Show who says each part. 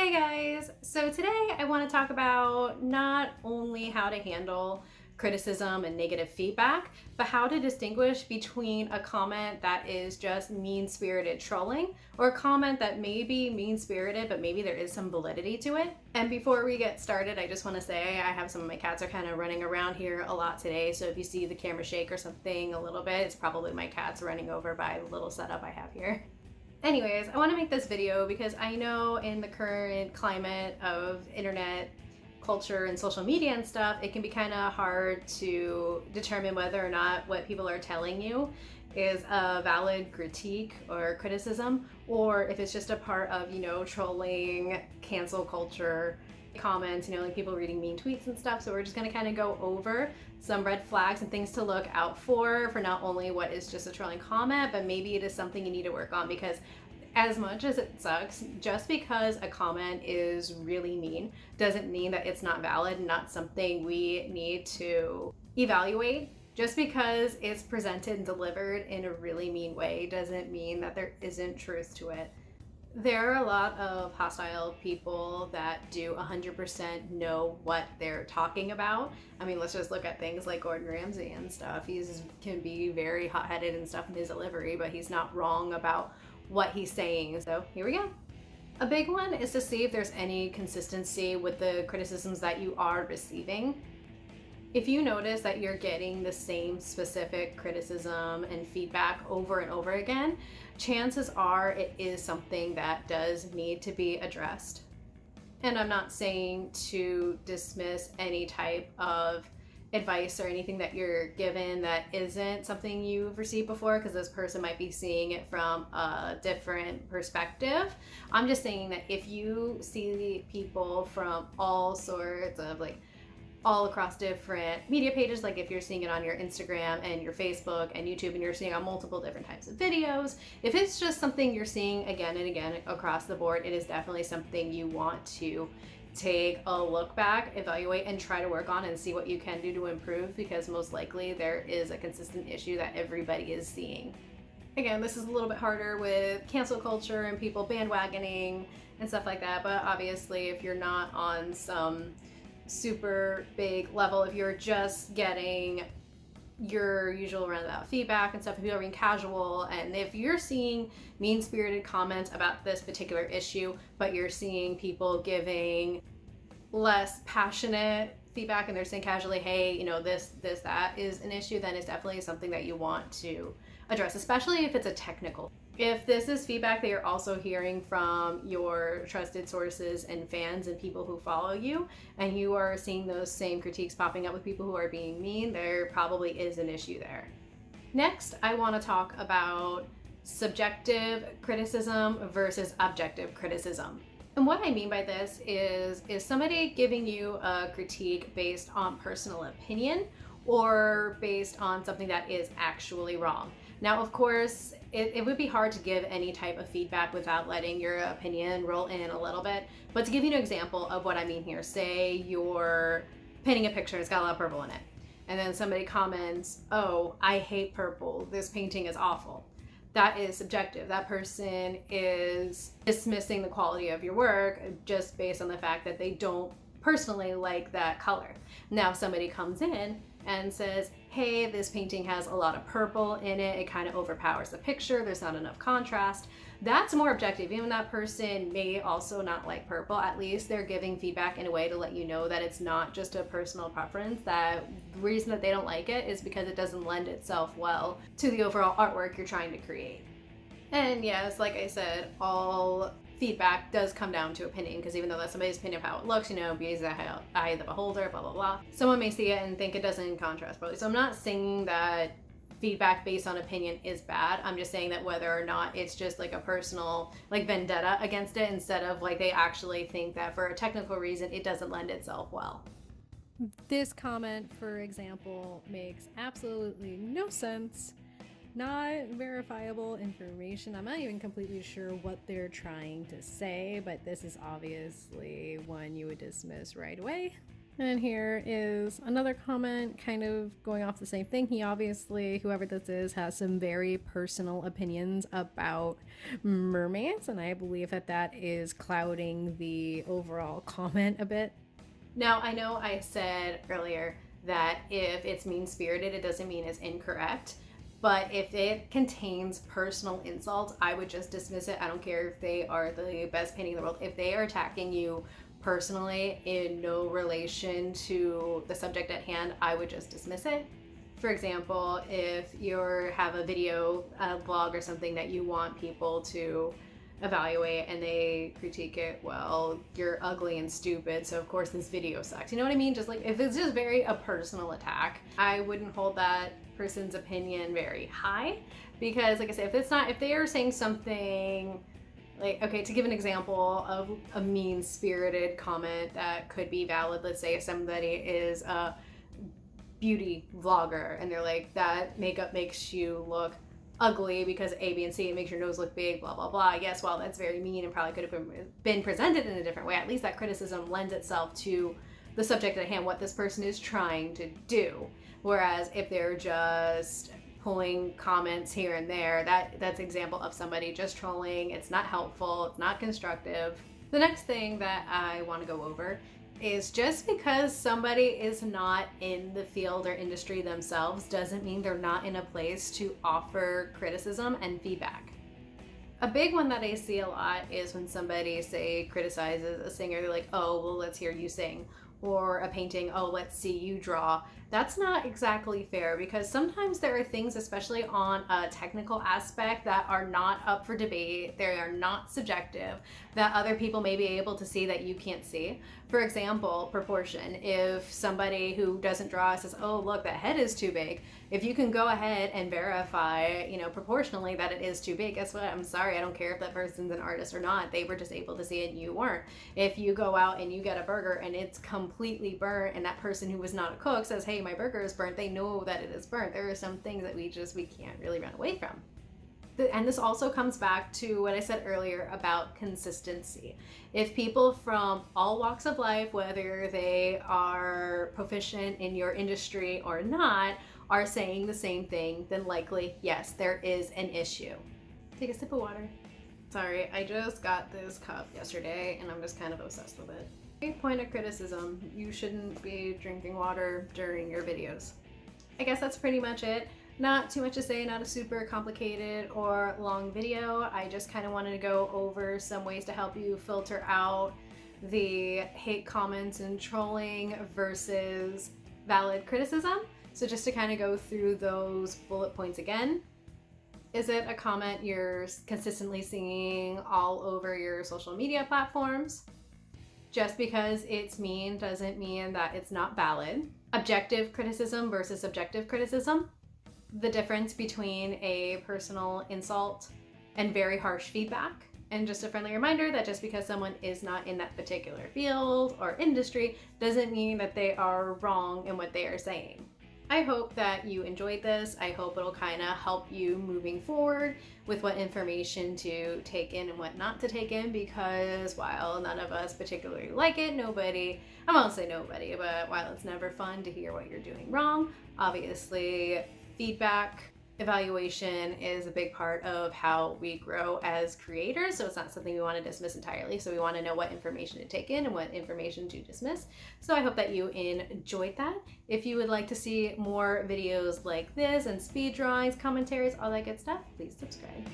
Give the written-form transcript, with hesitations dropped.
Speaker 1: Hi guys! So today I want to talk about not only how to handle criticism and negative feedback, but how to distinguish between a comment that is just mean-spirited trolling or a comment that may be mean-spirited, but maybe there is some validity to it. And before we get started, I just want to say I have some of my cats are kind of running around here a lot today, so if you see the camera shake or something a little bit, it's probably my cats running over by the little setup I have here. Anyways, I want to make this video because I know in the current climate of internet culture and social media and stuff, it can be kind of hard to determine whether or not what people are telling you is a valid critique or criticism, or if it's just a part of, trolling, cancel culture comments, like people reading mean tweets and stuff. So we're just going to kind of go over some red flags and things to look out for not only what is just a trolling comment, but maybe it is something you need to work on, because as much as it sucks, just because a comment is really mean doesn't mean that it's not valid and not something we need to evaluate. Just because it's presented and delivered in a really mean way doesn't mean that there isn't truth to it. There are a lot of hostile people that do 100% know what they're talking about. I mean, let's just look at things like Gordon Ramsay and stuff. Can be very hot-headed and stuff in his delivery, but he's not wrong about what he's saying. So here we go. A big one is to see if there's any consistency with the criticisms that you are receiving. If you notice that you're getting the same specific criticism and feedback over and over again, chances are it is something that does need to be addressed. And I'm not saying to dismiss any type of advice or anything that you're given that isn't something you've received before, because this person might be seeing it from a different perspective. I'm just saying that if you see people from all sorts of all across different media pages, like if you're seeing it on your Instagram and your Facebook and YouTube and you're seeing on multiple different types of videos, if it's just something you're seeing again and again across the board, it is definitely something you want to take a look back, evaluate, and try to work on and see what you can do to improve, because most likely there is a consistent issue that everybody is seeing. Again, this is a little bit harder with cancel culture and people bandwagoning and stuff like that, but obviously if you're not on some super big level, if you're just getting your usual roundabout feedback and stuff, if you're being casual, and if you're seeing mean-spirited comments about this particular issue, but you're seeing people giving less passionate feedback and they're saying casually, hey, that is an issue, then it's definitely something that you want to address, especially if it's a technical. If this is feedback that you're also hearing from your trusted sources and fans and people who follow you, and you are seeing those same critiques popping up with people who are being mean, there probably is an issue there. Next, I want to talk about subjective criticism versus objective criticism. And what I mean by this is somebody giving you a critique based on personal opinion or based on something that is actually wrong. Now, of course, it would be hard to give any type of feedback without letting your opinion roll in a little bit. But to give you an example of what I mean here, say you're painting a picture, it's got a lot of purple in it. And then somebody comments, oh, I hate purple, this painting is awful. That is subjective. That person is dismissing the quality of your work just based on the fact that they don't personally like that color. Now, if somebody comes in and says, hey, this painting has a lot of purple in it, it kind of overpowers the picture, there's not enough contrast, that's more objective. Even that person may also not like purple, at least they're giving feedback in a way to let you know that it's not just a personal preference, that the reason that they don't like it is because it doesn't lend itself well to the overall artwork you're trying to create. And yes, like I said, all feedback does come down to opinion, because even though that's somebody's opinion of how it looks, because the eye of the beholder, blah, blah, blah, someone may see it and think it doesn't contrast properly. So I'm not saying that feedback based on opinion is bad. I'm just saying that whether or not it's just like a personal vendetta against it, instead of they actually think that for a technical reason it doesn't lend itself well.
Speaker 2: This comment, for example, makes absolutely no sense. Not verifiable information. I'm not even completely sure what they're trying to say, but this is obviously one you would dismiss right away. And here is another comment kind of going off the same thing. He obviously, whoever this is, has some very personal opinions about mermaids, and I believe that that is clouding the overall comment a bit.
Speaker 1: Now, I know I said earlier that if it's mean-spirited, it doesn't mean it's incorrect. But if it contains personal insults, I would just dismiss it. I don't care if they are the best painting in the world. If they are attacking you personally in no relation to the subject at hand, I would just dismiss it. For example, if you have a video, a blog or something that you want people to evaluate and they critique it, well, you're ugly and stupid, so of course this video sucks. You know what I mean? Just like, if it's just very a personal attack, I wouldn't hold that person's opinion very high, because like I said, if they are saying something like, okay, to give an example of a mean-spirited comment that could be valid, let's say if somebody is a beauty vlogger and they're like, that makeup makes you look ugly because A, B, and C, it makes your nose look big, blah, blah, blah. Yes, while that's very mean and probably could have been presented in a different way, at least that criticism lends itself to the subject at hand, what this person is trying to do. Whereas if they're just pulling comments here and there, that's an example of somebody just trolling. It's not helpful, it's not constructive. The next thing that I want to go over is just because somebody is not in the field or industry themselves doesn't mean they're not in a place to offer criticism and feedback. A big one that I see a lot is when somebody, say, criticizes a singer, they're like, oh, well, let's hear you sing. Or a painting, oh, let's see you draw. That's not exactly fair, because sometimes there are things, especially on a technical aspect, that are not up for debate. They are not subjective, that other people may be able to see that you can't see. For example, proportion. If somebody who doesn't draw says, oh, look, that head is too big, if you can go ahead and verify, proportionally that it is too big, guess what? I'm sorry, I don't care if that person's an artist or not. They were just able to see it and you weren't. If you go out and you get a burger and it's completely burnt and that person who was not a cook says, hey, my burger is burnt, they know that it is burnt. There are some things that we can't really run away from. And this also comes back to what I said earlier about consistency. If people from all walks of life, whether they are proficient in your industry or not, are saying the same thing, then likely, yes, there is an issue. Take a sip of water. Sorry, I just got this cup yesterday and I'm just kind of obsessed with it. Point of criticism, you shouldn't be drinking water during your videos. I guess that's pretty much it. Not too much to say, not a super complicated or long video. I just kind of wanted to go over some ways to help you filter out the hate comments and trolling versus valid criticism. So just to kind of go through those bullet points again. Is it a comment you're consistently seeing all over your social media platforms? Just because it's mean doesn't mean that it's not valid. Objective criticism versus subjective criticism. The difference between a personal insult and very harsh feedback. And just a friendly reminder that just because someone is not in that particular field or industry doesn't mean that they are wrong in what they are saying. I hope that you enjoyed this. I hope it'll kind of help you moving forward with what information to take in and what not to take in, because while none of us particularly like it, I won't say nobody, but while it's never fun to hear what you're doing wrong, obviously feedback, evaluation is a big part of how we grow as creators, so it's not something we want to dismiss entirely. So we want to know what information to take in and what information to dismiss. So I hope that you enjoyed that. If you would like to see more videos like this and speed drawings, commentaries, all that good stuff, please subscribe.